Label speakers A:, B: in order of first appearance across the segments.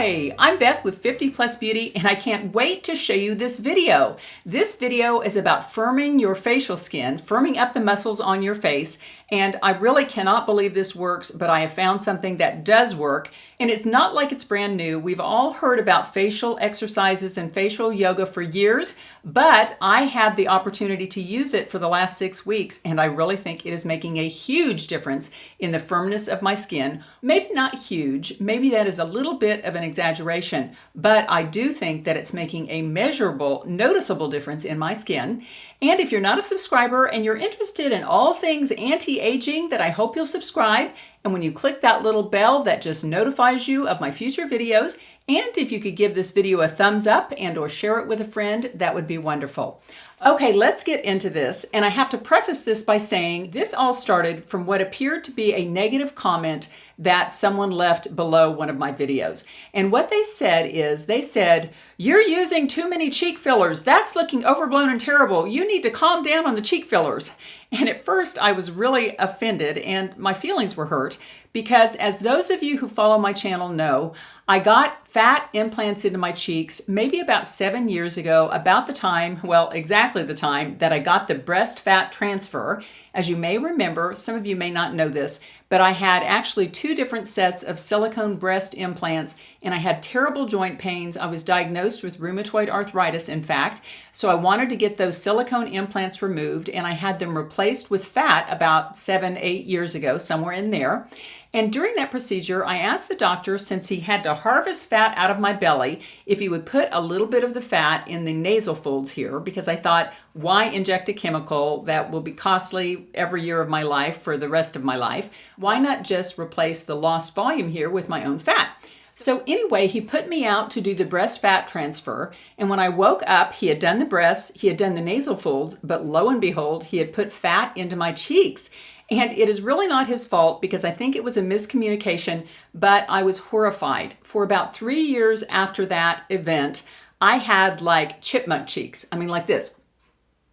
A: Hi, I'm Beth with 50 Plus Beauty, and I can't wait to show you this video. This video is about firming your facial skin, firming up the muscles on your face, and I really cannot believe this works, but I have found something that does work, and it's not like it's brand new. We've all heard about facial exercises and facial yoga for years, but I had the opportunity to use it for the last 6 weeks, and I really think it is making a huge difference in the firmness of my skin. Maybe not huge, maybe that is a little bit of an exaggeration, but I do think that it's making a measurable, noticeable difference in my skin. And if you're not a subscriber and you're interested in all things anti-aging, then I hope you'll subscribe. And when you click that little bell, that just notifies you of my future videos. And if you could give this video a thumbs up and or share it with a friend, that would be wonderful. Okay, let's get into this. And I have to preface this by saying this all started from what appeared to be a negative comment that someone left below one of my videos. And what they said is, they said, "You're using too many cheek fillers. That's looking overblown and terrible. You need to calm down on the cheek fillers." And at first I was really offended and my feelings were hurt because, as those of you who follow my channel know, I got fat implants into my cheeks maybe about 7 years ago, about the time, well, exactly the time that I got the breast fat transfer. As you may remember, some of you may not know this, but I had actually 2 different sets of silicone breast implants and I had terrible joint pains. I was diagnosed with rheumatoid arthritis, in fact, so I wanted to get those silicone implants removed and I had them replaced with fat about 7-8 years ago, somewhere in there. And during that procedure, I asked the doctor, since he had to harvest fat out of my belly, if he would put a little bit of the fat in the nasal folds here, because I thought, why inject a chemical that will be costly every year of my life for the rest of my life? Why not just replace the lost volume here with my own fat? So anyway, he put me out to do the breast fat transfer, and when I woke up, he had done the breasts, he had done the nasal folds, but lo and behold, he had put fat into my cheeks. And it is really not his fault because I think it was a miscommunication, but I was horrified. For about 3 years after that event, I had like chipmunk cheeks. I mean, like this.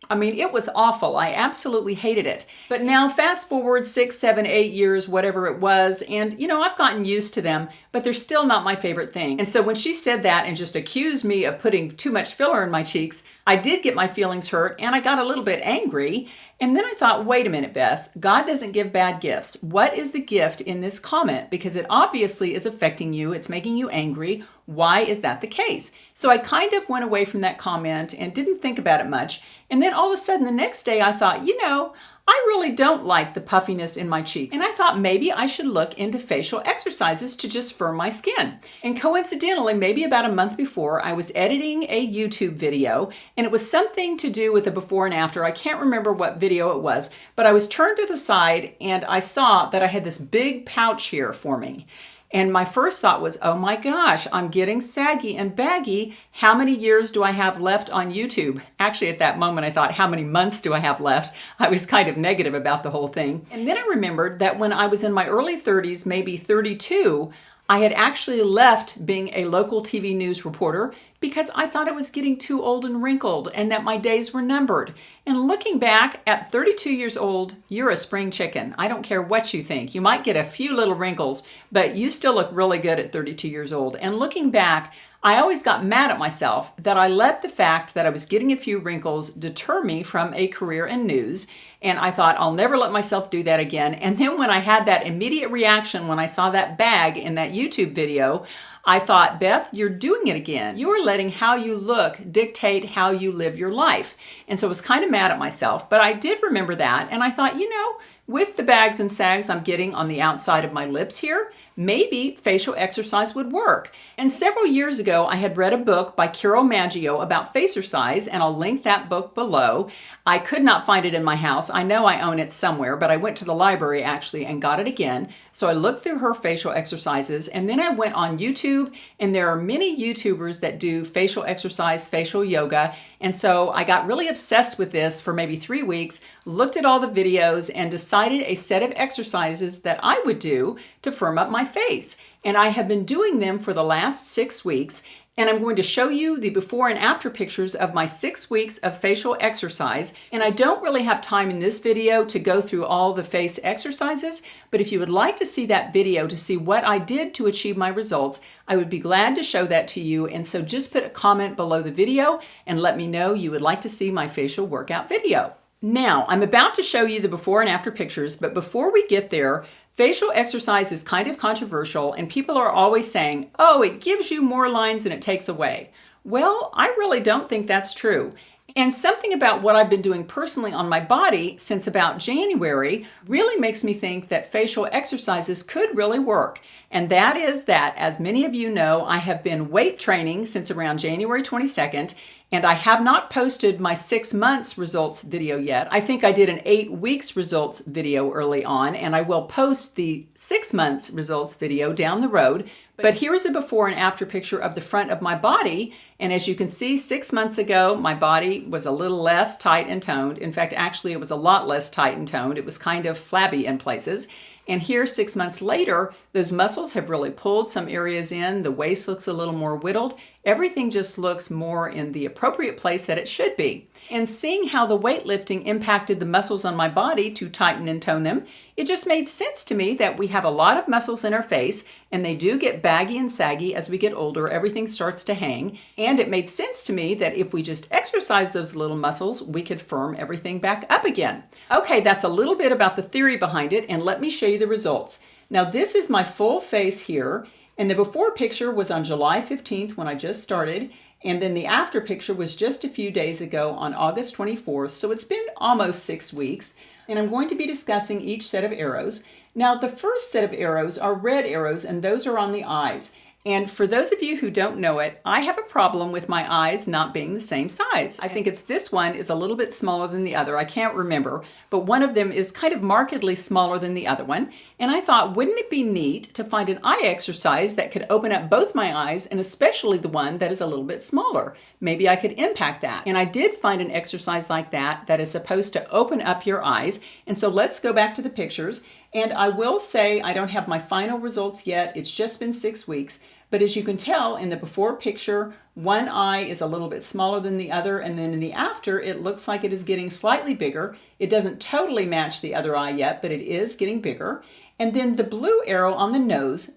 A: I mean, it was awful. I absolutely hated it. But now fast forward 6, 7, 8 years, whatever it was, and you know, I've gotten used to them, but they're still not my favorite thing. And so when she said that and just accused me of putting too much filler in my cheeks, I did get my feelings hurt and I got a little bit angry. And then I thought, wait a minute, Beth, God doesn't give bad gifts. What is the gift in this comment? Because it obviously is affecting you. It's making you angry. Why is that the case? So I kind of went away from that comment and didn't think about it much. And then all of a sudden the next day I thought, you know, I really don't like the puffiness in my cheeks. And I thought maybe I should look into facial exercises to just firm my skin. And coincidentally, maybe about a month before, I was editing a YouTube video and it was something to do with the before and after. I can't remember what video it was, but I was turned to the side and I saw that I had this big pouch here forming. And my first thought was, oh my gosh, I'm getting saggy and baggy. How many years do I have left on YouTube? Actually, at that moment, I thought, how many months do I have left? I was kind of negative about the whole thing. And then I remembered that when I was in my early 30s, maybe 32, I had actually left being a local TV news reporter because I thought I was getting too old and wrinkled and that my days were numbered. And looking back, at 32 years old, you're a spring chicken. I don't care what you think. You might get a few little wrinkles, but you still look really good at 32 years old. And looking back, I always got mad at myself that I let the fact that I was getting a few wrinkles deter me from a career in news. And I thought, I'll never let myself do that again. And then when I had that immediate reaction when I saw that bag in that YouTube video, I thought, Beth, you're doing it again. You are letting how you look dictate how you live your life. And so I was kind of mad at myself, but I did remember that. And I thought, you know, with the bags and sags I'm getting on the outside of my lips here, maybe facial exercise would work. And several years ago, I had read a book by Carol Maggio about facercise, and I'll link that book below. I could not find it in my house. I know I own it somewhere, but I went to the library actually and got it again. So I looked through her facial exercises, and then I went on YouTube, and there are many YouTubers that do facial exercise, facial yoga. And so I got really obsessed with this for maybe 3 weeks, looked at all the videos, and decided a set of exercises that I would do to firm up my face. And I have been doing them for the last 6 weeks. And I'm going to show you the before and after pictures of my 6 weeks of facial exercise. And I don't really have time in this video to go through all the face exercises, but if you would like to see that video to see what I did to achieve my results, I would be glad to show that to you. And so just put a comment below the video and let me know you would like to see my facial workout video. Now, I'm about to show you the before and after pictures, but before we get there, facial exercise is kind of controversial and people are always saying, oh, it gives you more lines than it takes away. Well, I really don't think that's true. And something about what I've been doing personally on my body since about January really makes me think that facial exercises could really work. And that is that, as many of you know, I have been weight training since around January 22nd, and I have not posted my 6 months results video yet. I think I did an 8 weeks results video early on, and I will post the 6 months results video down the road. But here is a before and after picture of the front of my body. And as you can see, 6 months ago, my body was a little less tight and toned. In fact, actually, it was a lot less tight and toned. It was kind of flabby in places. And here, 6 months later, those muscles have really pulled some areas in. The waist looks a little more whittled. Everything just looks more in the appropriate place that it should be. And seeing how the weightlifting impacted the muscles on my body to tighten and tone them, it just made sense to me that we have a lot of muscles in our face, and they do get baggy and saggy as we get older. Everything starts to hang. And it made sense to me that if we just exercise those little muscles, we could firm everything back up again. Okay, that's a little bit about the theory behind it, and let me show you the results. Now, this is my full face here, and the before picture was on July 15th when I just started, and then the after picture was just a few days ago on August 24th, so it's been almost 6 weeks, and I'm going to be discussing each set of arrows. Now, the first set of arrows are red arrows, and those are on the eyes. And for those of you who don't know it, I have a problem with my eyes not being the same size. I think it's this one is a little bit smaller than the other. I can't remember, but one of them is kind of markedly smaller than the other one. And I thought, wouldn't it be neat to find an eye exercise that could open up both my eyes, and especially the one that is a little bit smaller? Maybe I could impact that. And I did find an exercise like that that is supposed to open up your eyes. And so let's go back to the pictures. And I will say I don't have my final results yet. It's just been 6 weeks. But as you can tell in the before picture, one eye is a little bit smaller than the other, and then in the after, it looks like it is getting slightly bigger. It doesn't totally match the other eye yet, but it is getting bigger. And then the blue arrow on the nose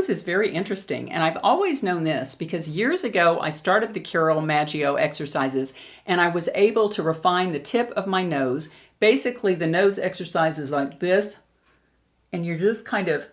A: is very interesting, and I've always known this because years ago I started the Carol Maggio exercises, and I was able to refine the tip of my nose. Basically, the nose exercise is like this, and you're just kind of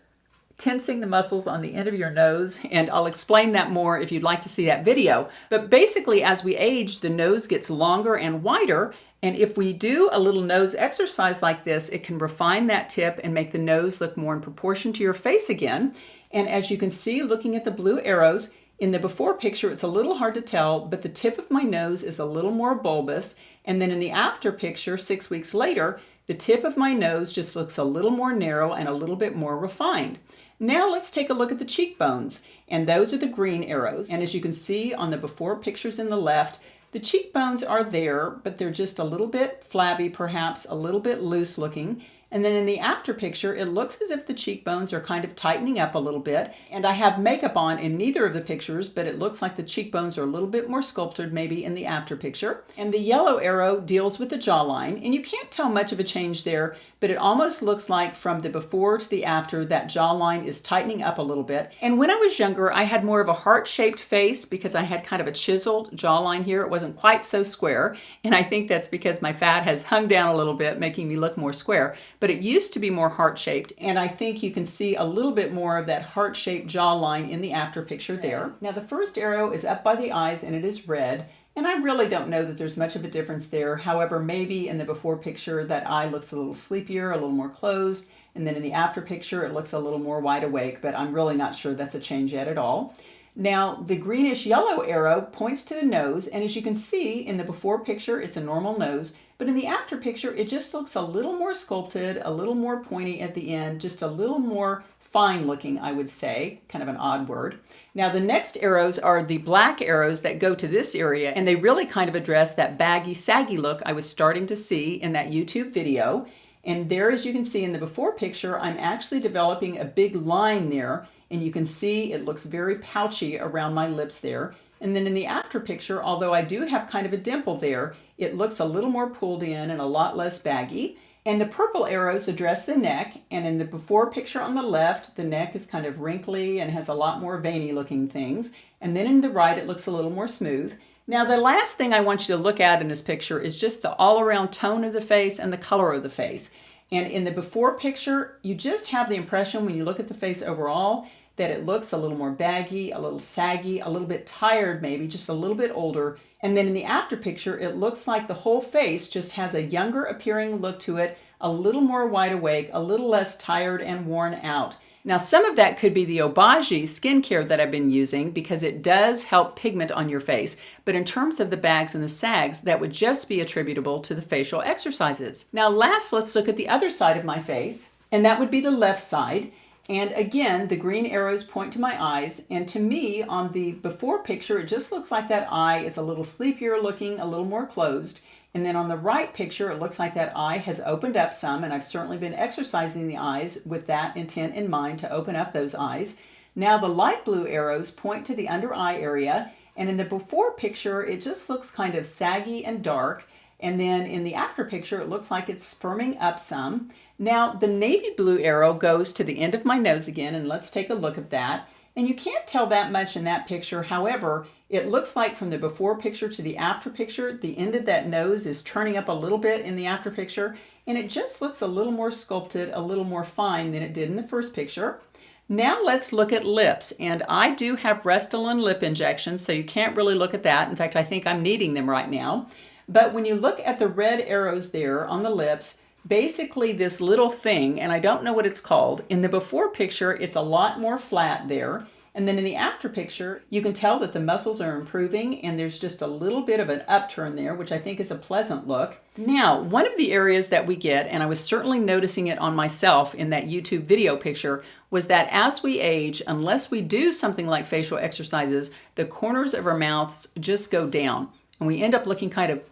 A: tensing the muscles on the end of your nose, and I'll explain that more if you'd like to see that video. But basically, as we age, the nose gets longer and wider, and if we do a little nose exercise like this, it can refine that tip and make the nose look more in proportion to your face again. And as you can see, looking at the blue arrows, in the before picture, it's a little hard to tell, but the tip of my nose is a little more bulbous, and then in the after picture, 6 weeks later, the tip of my nose just looks a little more narrow and a little bit more refined. Now let's take a look at the cheekbones, and those are the green arrows. And as you can see on the before pictures in the left, the cheekbones are there, but they're just a little bit flabby, perhaps a little bit loose looking. And then in the after picture, it looks as if the cheekbones are kind of tightening up a little bit. And I have makeup on in neither of the pictures, but it looks like the cheekbones are a little bit more sculptured maybe in the after picture. And the yellow arrow deals with the jawline, and you can't tell much of a change there, but it almost looks like from the before to the after, that jawline is tightening up a little bit. And when I was younger, I had more of a heart-shaped face because I had kind of a chiseled jawline here. It wasn't quite so square, and I think that's because my fat has hung down a little bit, making me look more square. But it used to be more heart-shaped, and I think you can see a little bit more of that heart-shaped jawline in the after picture there. Now the first arrow is up by the eyes, and it is red. And I really don't know that there's much of a difference there. However, maybe in the before picture that eye looks a little sleepier, a little more closed. And then in the after picture, it looks a little more wide awake, but I'm really not sure that's a change yet at all. Now, the greenish yellow arrow points to the nose. And as you can see in the before picture, it's a normal nose. But in the after picture, it just looks a little more sculpted, a little more pointy at the end, just a little more fine looking, I would say, kind of an odd word. Now the next arrows are the black arrows that go to this area, and they really kind of address that baggy, saggy look I was starting to see in that YouTube video. And there, as you can see in the before picture, I'm actually developing a big line there, and you can see it looks very pouchy around my lips there. And then in the after picture, although I do have kind of a dimple there, it looks a little more pulled in and a lot less baggy. And the purple arrows address the neck, and in the before picture on the left, the neck is kind of wrinkly and has a lot more veiny looking things. And then in the right, it looks a little more smooth. Now the last thing I want you to look at in this picture is just the all-around tone of the face and the color of the face. And in the before picture, you just have the impression when you look at the face overall that it looks a little more baggy, a little saggy, a little bit tired maybe, just a little bit older. And then in the after picture, it looks like the whole face just has a younger appearing look to it, a little more wide awake, a little less tired and worn out. Now some of that could be the Obagi skincare that I've been using because it does help pigment on your face. But in terms of the bags and the sags, that would just be attributable to the facial exercises. Now last, let's look at the other side of my face, and that would be the left side. And again, the green arrows point to my eyes. And to me, on the before picture, it just looks like that eye is a little sleepier looking, a little more closed. And then on the right picture, it looks like that eye has opened up some, and I've certainly been exercising the eyes with that intent in mind to open up those eyes. Now the light blue arrows point to the under eye area, and in the before picture, it just looks kind of saggy and dark. And then in the after picture, it looks like it's firming up some. Now the navy blue arrow goes to the end of my nose again, and let's take a look at that. And you can't tell that much in that picture. However, it looks like from the before picture to the after picture, the end of that nose is turning up a little bit in the after picture, and it just looks a little more sculpted, a little more fine than it did in the first picture. Now let's look at lips, and I do have Restylane lip injections, so you can't really look at that. In fact, I think I'm needing them right now. But when you look at the red arrows there on the lips, basically this little thing, and I don't know what it's called, in the before picture, it's a lot more flat there. And then in the after picture, you can tell that the muscles are improving and there's just a little bit of an upturn there, which I think is a pleasant look. Now, one of the areas that we get, and I was certainly noticing it on myself in that YouTube video picture, was that as we age, unless we do something like facial exercises, the corners of our mouths just go down and we end up looking kind of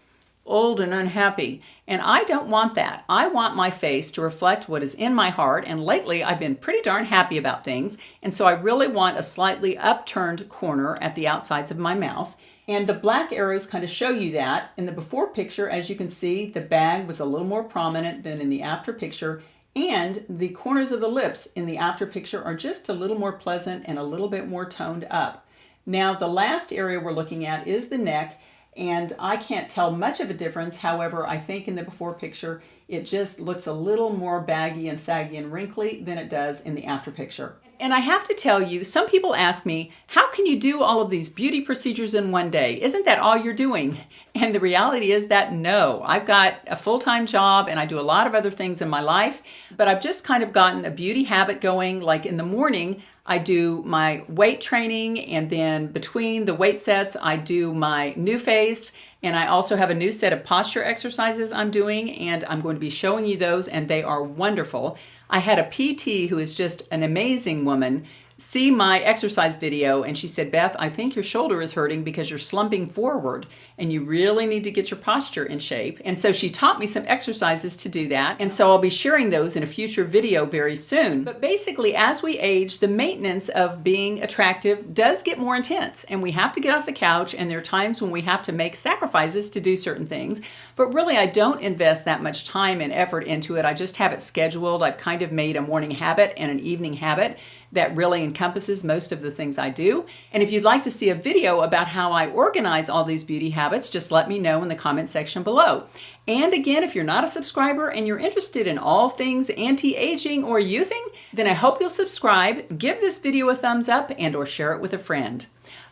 A: old and unhappy. And I don't want that. I want my face to reflect what is in my heart, and lately I've been pretty darn happy about things, and so I really want a slightly upturned corner at the outsides of my mouth. And the black arrows kind of show you that. In the before picture, as you can see, the bag was a little more prominent than in the after picture, and the corners of the lips in the after picture are just a little more pleasant and a little bit more toned up. Now the last area we're looking at is the neck, and I can't tell much of a difference. However, I think in the before picture, it just looks a little more baggy and saggy and wrinkly than it does in the after picture. And I have to tell you, some people ask me, how can you do all of these beauty procedures in one day? Isn't that all you're doing? And the reality is that no, I've got a full-time job and I do a lot of other things in my life, but I've just kind of gotten a beauty habit going. Like in the morning, I do my weight training, and then between the weight sets, I do my new face, and I also have a new set of posture exercises I'm doing, and I'm going to be showing you those, and they are wonderful. I had a PT who is just an amazing woman see my exercise video, and she said, Beth, I think your shoulder is hurting because you're slumping forward and you really need to get your posture in shape. And so she taught me some exercises to do that, and so I'll be sharing those in a future video very soon. But basically, as we age, the maintenance of being attractive does get more intense, and we have to get off the couch, and there are times when we have to make sacrifices to do certain things. But really, I don't invest that much time and effort into it. I just have it scheduled. I've kind of made a morning habit and an evening habit that really encompasses most of the things I do. And if you'd like to see a video about how I organize all these beauty habits, just let me know in the comment section below. And again, if you're not a subscriber and you're interested in all things anti-aging or youthing, then I hope you'll subscribe, give this video a thumbs up, and or share it with a friend.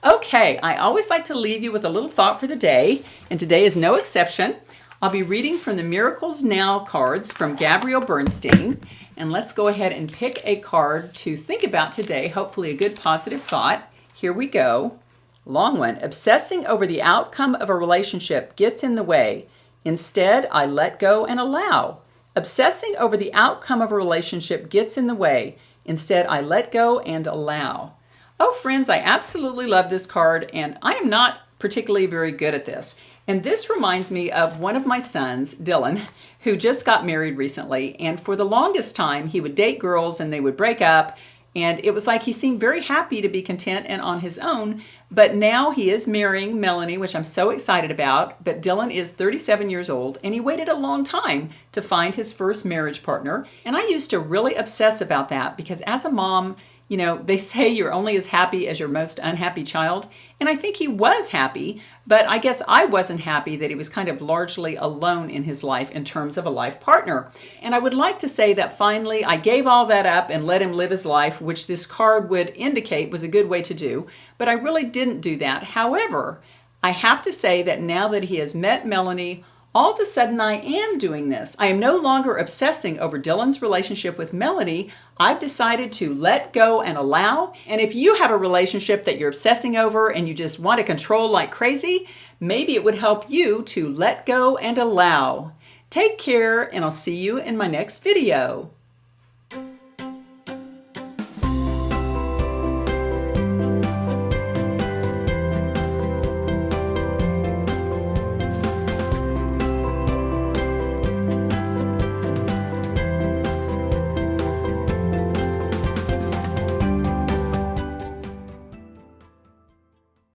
A: Okay, I always like to leave you with a little thought for the day, and today is no exception. I'll be reading from the Miracles Now cards from Gabrielle Bernstein. And let's go ahead and pick a card to think about today, hopefully a good positive thought. Here we go. Long one. Obsessing over the outcome of a relationship gets in the way. Instead, I let go and allow. Obsessing over the outcome of a relationship gets in the way. Instead, I let go and allow. Oh, friends, I absolutely love this card, and I am not particularly very good at this. And this reminds me of one of my sons, Dylan, who just got married recently. And for the longest time, he would date girls and they would break up. And it was like he seemed very happy to be content and on his own. But now he is marrying Melanie, which I'm so excited about. But Dylan is 37 years old, and he waited a long time to find his first marriage partner. And I used to really obsess about that because as a mom, you know, they say you're only as happy as your most unhappy child. And I think he was happy, but I guess I wasn't happy that he was kind of largely alone in his life in terms of a life partner. And I would like to say that finally I gave all that up and let him live his life, which this card would indicate was a good way to do. But I really didn't do that. However, I have to say that now that he has met Melanie, all of a sudden I am doing this. I am no longer obsessing over Dylan's relationship with Melanie. I've decided to let go and allow. And if you have a relationship that you're obsessing over and you just want to control like crazy, maybe it would help you to let go and allow. Take care, and I'll see you in my next video.